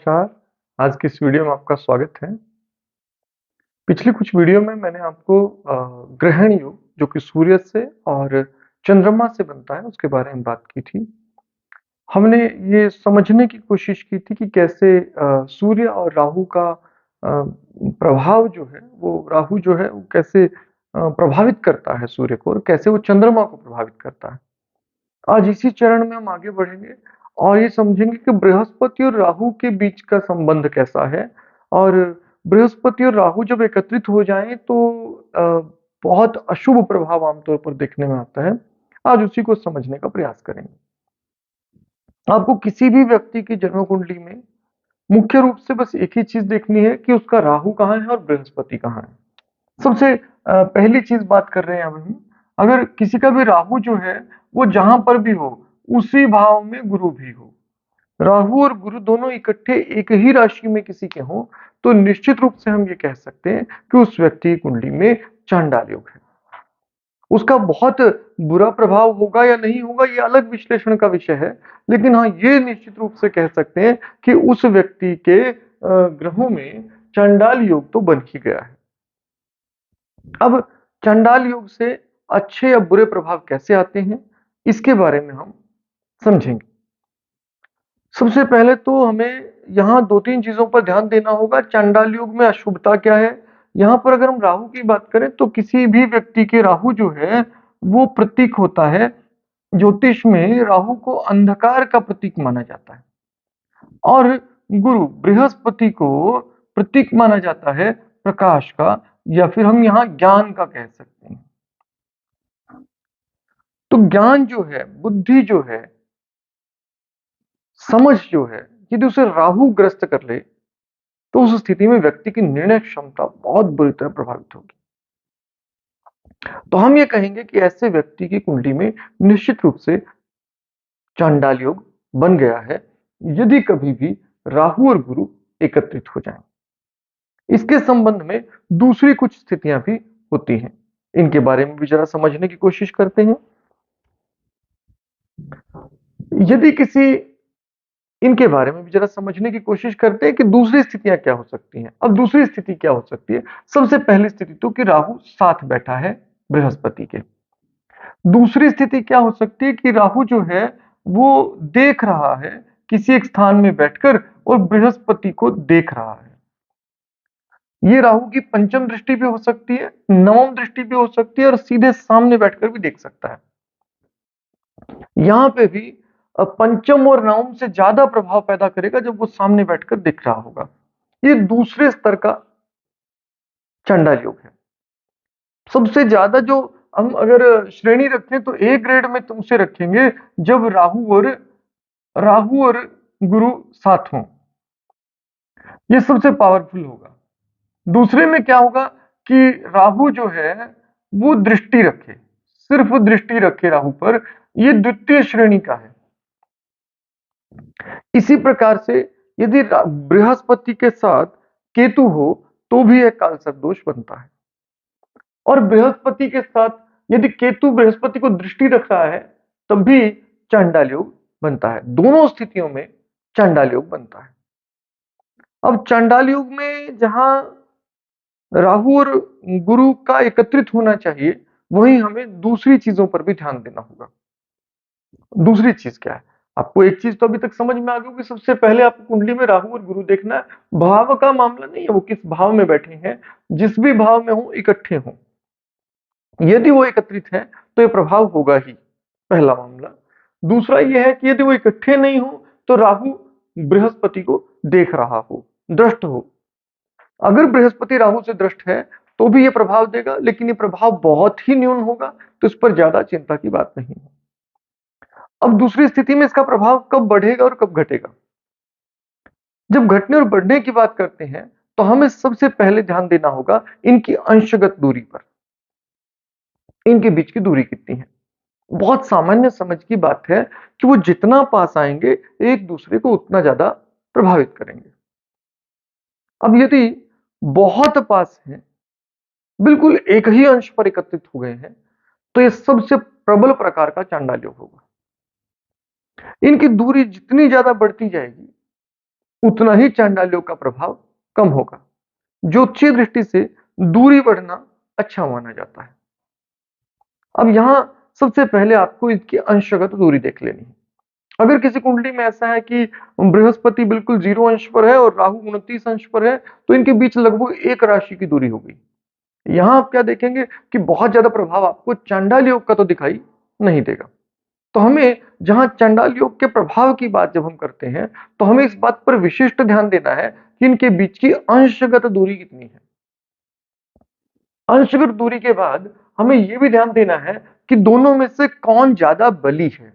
नमस्कार, आज की इस वीडियो में आपका स्वागत है। पिछली कुछ वीडियो में मैंने आपको ग्रहण योग जो कि सूर्य से और चंद्रमा से बनता है उसके बारे में बात की थी। हमने ये समझने की कोशिश की थी कि कैसे सूर्य और राहु का प्रभाव जो है वो राहु जो है वो कैसे प्रभावित करता है सूर्य को और कैसे वो चंद्रमा को प्रभावित करता है। आज इसी चरण में हम आगे बढ़ेंगे और ये समझेंगे कि बृहस्पति और राहु के बीच का संबंध कैसा है और बृहस्पति और राहु जब एकत्रित हो जाएं तो बहुत अशुभ प्रभाव आमतौर पर देखने में आता है। आज उसी को समझने का प्रयास करेंगे। आपको किसी भी व्यक्ति की जन्म कुंडली में मुख्य रूप से बस एक ही चीज देखनी है कि उसका राहु कहाँ है और बृहस्पति कहाँ है। सबसे पहली चीज बात कर रहे हैं अब हम। अगर किसी का भी राहु जो है वो जहां पर भी हो उसी भाव में गुरु भी हो, राहु और गुरु दोनों इकट्ठे एक ही राशि में किसी के हों तो निश्चित रूप से हम ये कह सकते हैं कि उस व्यक्ति की कुंडली में चांडाल योग है। उसका बहुत बुरा प्रभाव होगा या नहीं होगा ये अलग विश्लेषण का विषय है, लेकिन हाँ ये निश्चित रूप से कह सकते हैं कि उस व्यक्ति के ग्रहों में चांडाल योग तो बन ही गया है। अब चांडाल योग से अच्छे या बुरे प्रभाव कैसे आते हैं इसके बारे में हम समझेंगे। सबसे पहले तो हमें यहाँ दो तीन चीजों पर ध्यान देना होगा। चांडाल योग में अशुभता क्या है? यहाँ पर अगर हम राहु की बात करें तो किसी भी व्यक्ति के राहु जो है वो प्रतीक होता है। ज्योतिष में राहु को अंधकार का प्रतीक माना जाता है और गुरु बृहस्पति को प्रतीक माना जाता है प्रकाश का, या फिर हम यहाँ ज्ञान का कह सकते हैं। तो ज्ञान जो है, बुद्धि जो है, समझ जो है, यदि उसे राहु ग्रस्त कर ले तो उस स्थिति में व्यक्ति की निर्णय क्षमता बहुत बुरी तरह प्रभावित होगी। तो हम ये कहेंगे कि ऐसे व्यक्ति की कुंडली में निश्चित रूप से चांडाल योग बन गया है यदि कभी भी राहु और गुरु एकत्रित हो जाएं। इसके संबंध में दूसरी कुछ स्थितियां भी होती हैं, इनके बारे में भी जरा समझने की कोशिश करते हैं। यदि किसी इनके बारे में भी जरा समझने की कोशिश करते हैं कि दूसरी स्थितियां क्या हो सकती हैं। अब दूसरी स्थिति क्या हो सकती है? सबसे पहली स्थिति तो कि राहु साथ बैठा है बृहस्पति के। दूसरी स्थिति क्या हो सकती है कि राहु जो है वो देख रहा है किसी एक स्थान में बैठकर और बृहस्पति को देख रहा है। ये राहु की पंचम दृष्टि भी हो सकती है, नवम दृष्टि भी हो सकती है और सीधे सामने बैठकर भी देख सकता है। यहां पे भी पंचम और नवम से ज्यादा प्रभाव पैदा करेगा जब वो सामने बैठकर दिख रहा होगा। ये दूसरे स्तर का चांडाल योग है। सबसे ज्यादा जो हम अगर श्रेणी रखें तो ए ग्रेड में तो उसे रखेंगे जब राहु और गुरु साथ हों। ये सबसे पावरफुल होगा। दूसरे में क्या होगा कि राहु जो है वो दृष्टि रखे, सिर्फ दृष्टि रखे राहु पर, ये द्वितीय श्रेणी का है। इसी प्रकार से यदि बृहस्पति के साथ केतु हो तो भी एक कालसर्प दोष बनता है, और बृहस्पति के साथ यदि केतु बृहस्पति को दृष्टि रख रहा है तब भी चांडाल योग बनता है। दोनों स्थितियों में चांडाल योग बनता है। अब चांडाल योग में जहां राहु और गुरु का एकत्रित होना चाहिए वहीं हमें दूसरी चीजों पर भी ध्यान देना होगा। दूसरी चीज क्या है? आपको एक चीज तो अभी तक समझ में आ गई कि सबसे पहले आपको कुंडली में राहु और गुरु देखना है। भाव का मामला नहीं है, वो किस भाव में बैठे हैं, जिस भी भाव में हो इकट्ठे हो, यदि वो एकत्रित है तो ये प्रभाव होगा ही, पहला मामला। दूसरा यह है कि यदि वो इकट्ठे नहीं हो तो राहु बृहस्पति को देख रहा हो, दृष्ट हो। अगर बृहस्पति राहु से दृष्ट है तो भी ये प्रभाव देगा, लेकिन ये प्रभाव बहुत ही न्यून होगा, तो इस पर ज्यादा चिंता की बात नहीं है। अब दूसरी स्थिति में इसका प्रभाव कब बढ़ेगा और कब घटेगा? जब घटने और बढ़ने की बात करते हैं तो हमें सबसे पहले ध्यान देना होगा इनकी अंशगत दूरी पर। इनके बीच की दूरी कितनी है? बहुत सामान्य समझ की बात है कि वो जितना पास आएंगे एक दूसरे को उतना ज्यादा प्रभावित करेंगे। अब यदि बहुत पास हैं, बिल्कुल एक ही अंश पर एकत्रित हो गए हैं, तो यह सबसे प्रबल प्रकार का चांडाल योग होगा। इनकी दूरी जितनी ज्यादा बढ़ती जाएगी उतना ही चांडालियों का प्रभाव कम होगा। ज्योतिषीय दृष्टि से दूरी बढ़ना अच्छा माना जाता है। अब यहां सबसे पहले आपको इसकी अंशगत दूरी देख लेनी है। अगर किसी कुंडली में ऐसा है कि बृहस्पति बिल्कुल 0 अंश पर है और राहु 29 अंश पर है, तो इनके बीच लगभग 1 राशि की दूरी होगी। यहां आप क्या देखेंगे कि बहुत ज्यादा प्रभाव आपको चांडाल योग का तो दिखाई नहीं देगा। तो हमें जहां चांडाल योग के प्रभाव की बात जब हम करते हैं, तो हमें इस बात पर विशिष्ट ध्यान देना है कि इनके बीच की अंशगत दूरी कितनी है। अंशगत दूरी के बाद हमें यह भी ध्यान देना है कि दोनों में से कौन ज्यादा बली है।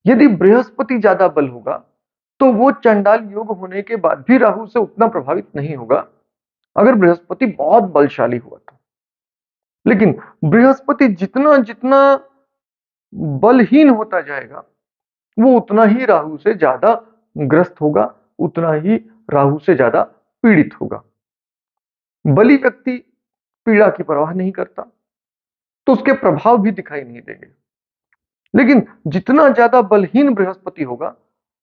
यदि बृहस्पति ज्यादा बल होगा, तो वो चंडाल योग होने के बाद भी राहु से उतना प्रभावित नहीं होगा, अगर बृहस्पति बहुत बलशाली हुआ तो। लेकिन बृहस्पति जितना जितना बलहीन होता जाएगा, वो उतना ही राहु से ज्यादा ग्रस्त होगा, उतना ही राहु से ज्यादा पीड़ित होगा। बली व्यक्ति पीड़ा की परवाह नहीं करता, तो उसके प्रभाव भी दिखाई नहीं देंगे। लेकिन जितना ज्यादा बलहीन बृहस्पति होगा,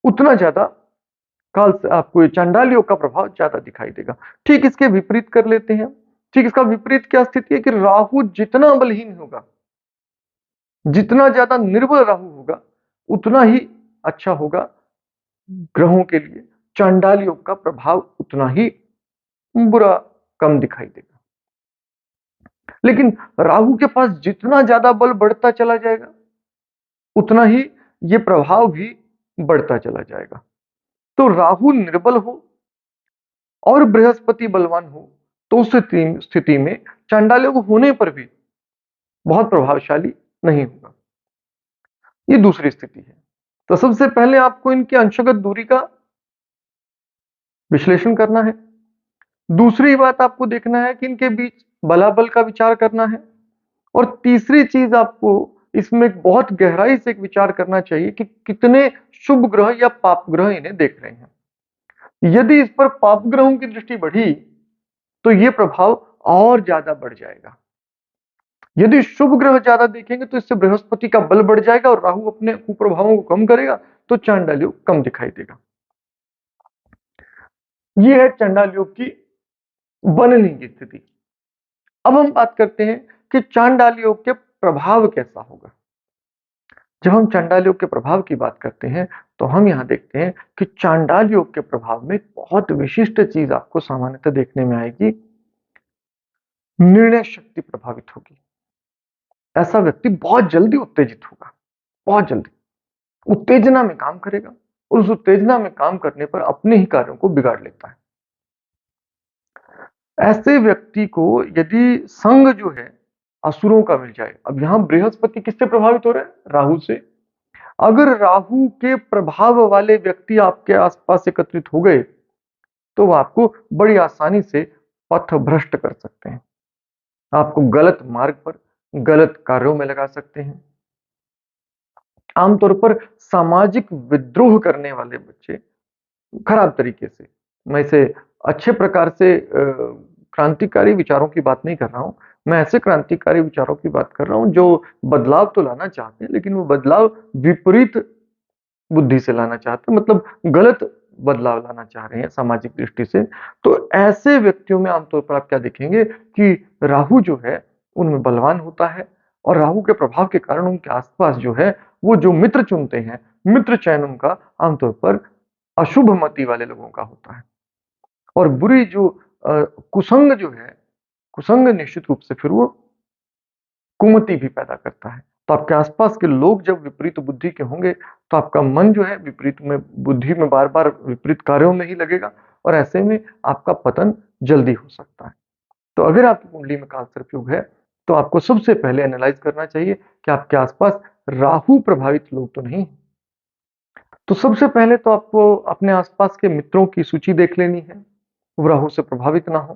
उतना ज्यादा काल से आपको ये चांडाल योग का प्रभाव ज्यादा दिखाई देगा। ठीक इसके विपरीत कर लेते हैं। ठीक इसका विपरीत क्या स्थिति है कि राहु जितना बलहीन होगा, जितना ज्यादा निर्बल राहु होगा, उतना ही अच्छा होगा ग्रहों के लिए। चांडाल योग का प्रभाव उतना ही बुरा कम दिखाई देगा। लेकिन राहु के पास जितना ज्यादा बल बढ़ता चला जाएगा, उतना ही ये प्रभाव भी बढ़ता चला जाएगा। तो राहु निर्बल हो और बृहस्पति बलवान हो, तो उस स्थिति में चांडाल योग होने पर भी बहुत प्रभावशाली नहीं होगा। ये दूसरी स्थिति है। तो सबसे पहले आपको इनकी अंशगत दूरी का विश्लेषण करना है। दूसरी बात आपको देखना है कि इनके बीच बलाबल का विचार करना है। और तीसरी चीज आपको इसमें बहुत गहराई से एक विचार करना चाहिए कि कितने शुभ ग्रह या पाप ग्रह इन्हें देख रहे हैं। यदि इस पर पाप ग्रहों की दृष्टि बढ़ी, तो यह प्रभाव और ज्यादा बढ़ जाएगा। यदि शुभ ग्रह ज्यादा देखेंगे, तो इससे बृहस्पति का बल बढ़ जाएगा और राहु अपने कुप्रभावों को कम करेगा, तो चांडाल योग कम दिखाई देगा। यह है चांडाल योग की बनने की स्थिति। अब हम बात करते हैं कि चांडाल योग के प्रभाव कैसा होगा। जब हम चांडाल योग के प्रभाव की बात करते हैं, तो हम यहां देखते हैं कि चांडाल योग के प्रभाव में बहुत विशिष्ट चीज आपको सामान्यतः देखने में आएगी। निर्णय शक्ति प्रभावित होगी। ऐसा व्यक्ति बहुत जल्दी उत्तेजित होगा, बहुत जल्दी उत्तेजना में काम करेगा और उस उत्तेजना में काम करने पर अपने ही कार्यों को बिगाड़ लेता है। ऐसे व्यक्ति को यदि संग जो है असुरों का मिल जाए, अब यहां बृहस्पति किससे प्रभावित हो रहा है? राहु से। अगर राहु के प्रभाव वाले व्यक्ति आपके आसपास एकत्रित हो गए, तो वो आपको बड़ी आसानी से पथ भ्रष्ट कर सकते हैं, आपको गलत मार्ग पर, गलत कार्यों में लगा सकते हैं। आमतौर पर सामाजिक विद्रोह करने वाले बच्चे खराब तरीके से, मैं इसे अच्छे प्रकार से क्रांतिकारी विचारों की बात नहीं कर रहा हूं, मैं ऐसे क्रांतिकारी विचारों की बात कर रहा हूं जो बदलाव तो लाना चाहते हैं, लेकिन वो बदलाव विपरीत बुद्धि से लाना चाहते हैं, मतलब गलत बदलाव लाना चाह रहे हैं सामाजिक दृष्टि से। तो ऐसे व्यक्तियों में आमतौर पर आप क्या देखेंगे कि राहु जो है उनमें बलवान होता है, और राहु के प्रभाव के कारण उनके आसपास जो है वो जो मित्र चुनते हैं, मित्र चयन उनका आमतौर पर अशुभ मति वाले लोगों का होता है। और बुरी जो कुसंग जो है, कुसंग निश्चित रूप से फिर वो कुमति भी पैदा करता है। तो आपके आसपास के लोग जब विपरीत बुद्धि के होंगे, तो आपका मन जो है विपरीत में बुद्धि में बार बार विपरीत कार्यों में ही लगेगा, और ऐसे में आपका पतन जल्दी हो सकता है। तो अगर आपकी कुंडली में काल सर्प योग है, तो आपको सबसे पहले एनालाइज करना चाहिए कि आपके आसपास राहु प्रभावित लोग तो नहीं। तो सबसे पहले तो आपको अपने आसपास के मित्रों की सूची देख लेनी है, वो राहु से प्रभावित ना हो,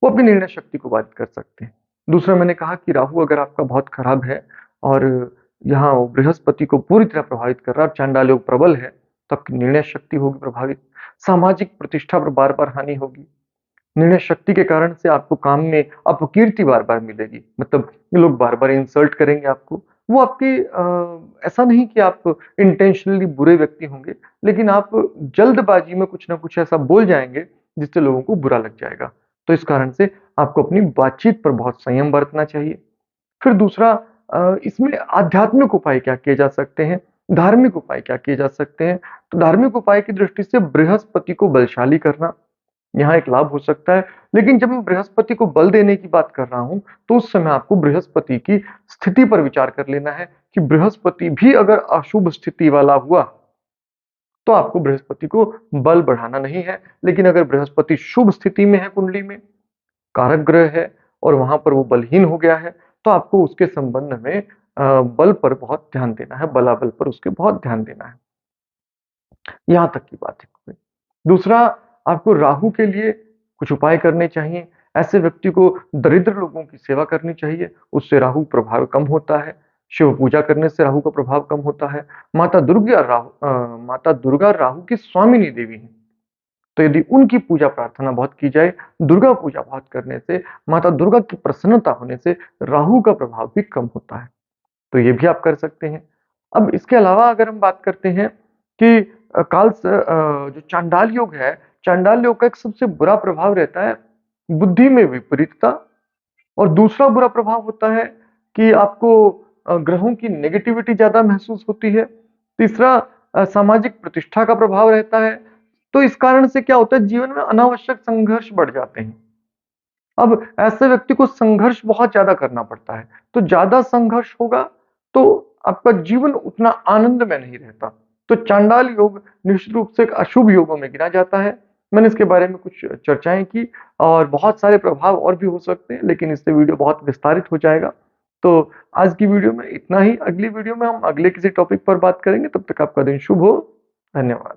वो अपनी निर्णय शक्ति को बाधित कर सकते हैं। दूसरा, मैंने कहा कि राहु अगर आपका बहुत खराब है और यहाँ बृहस्पति को पूरी तरह प्रभावित कर रहा है और चांडाल योग प्रबल है, तो आपकी निर्णय शक्ति होगी प्रभावित। सामाजिक प्रतिष्ठा पर बार बार हानि होगी। निर्णय शक्ति के कारण से आपको काम में अपकीर्ति बार बार मिलेगी, मतलब लोग बार बार इंसल्ट करेंगे आपको, वो आपके ऐसा नहीं कि आप इंटेंशनली बुरे व्यक्ति होंगे, लेकिन आप जल्दबाजी में कुछ ना कुछ ऐसा बोल जाएँगे, जिससे लोगों को बुरा लग जाएगा। तो इस कारण से आपको अपनी बातचीत पर बहुत संयम बरतना चाहिए। फिर दूसरा इसमें आध्यात्मिक उपाय क्या किए जा सकते हैं? धार्मिक उपाय क्या किए जा सकते हैं? तो धार्मिक उपाय की दृष्टि से बृहस्पति को बलशाली करना, यहाँ एक लाभ हो सकता है। लेकिन जब मैं बृहस्पति को बल देने की बात कर रहा हूँ, तो उस समय आपको बृहस्पति की स्थिति पर विचार कर लेना है कि बृहस्पति भी अगर अशुभ स्थिति वाला हुआ, तो आपको बृहस्पति को बल बढ़ाना नहीं है। लेकिन अगर बृहस्पति शुभ स्थिति में है कुंडली में, कारक ग्रह है और वहाँ पर वो बलहीन हो गया है, तो आपको उसके संबंध में बल पर बहुत ध्यान देना है, बलाबल पर उसके बहुत ध्यान देना है। यहाँ तक की बात है। दूसरा, आपको राहु के लिए कुछ उपाय करने चाहिए। ऐसे व्यक्ति को दरिद्र लोगों की सेवा करनी चाहिए, उससे राहु प्रभाव कम होता है। शिव पूजा करने से राहु का प्रभाव कम होता है। माता दुर्गा राहु की स्वामिनी देवी हैं। तो यदि उनकी पूजा प्रार्थना बहुत की जाए, दुर्गा पूजा बहुत करने से, माता दुर्गा की प्रसन्नता होने से राहु का प्रभाव भी कम होता है। तो ये भी आप कर सकते हैं। अब इसके अलावा अगर हम बात करते हैं कि जो चांडाल योग है, चांडाल योग का एक सबसे बुरा प्रभाव रहता है बुद्धि में विपरीतता और दूसरा बुरा प्रभाव होता है कि आपको ग्रहों की नेगेटिविटी ज़्यादा महसूस होती है। तीसरा सामाजिक प्रतिष्ठा का प्रभाव रहता है। तो इस कारण से क्या होता है जीवन में अनावश्यक संघर्ष बढ़ जाते हैं। अब ऐसे व्यक्ति को संघर्ष बहुत ज़्यादा करना पड़ता है। तो ज़्यादा संघर्ष होगा तो आपका जीवन उतना आनंद में नहीं रहता। तो चांडाल योग निश्चित रूप से एक अशुभ योगों में गिना जाता है। मैंने इसके बारे में कुछ चर्चाएँ की और बहुत सारे प्रभाव और भी हो सकते हैं, लेकिन इससे वीडियो बहुत विस्तारित हो जाएगा। तो आज की वीडियो में इतना ही। अगली वीडियो में हम अगले किसी टॉपिक पर बात करेंगे। तब तक आपका दिन शुभ हो। धन्यवाद।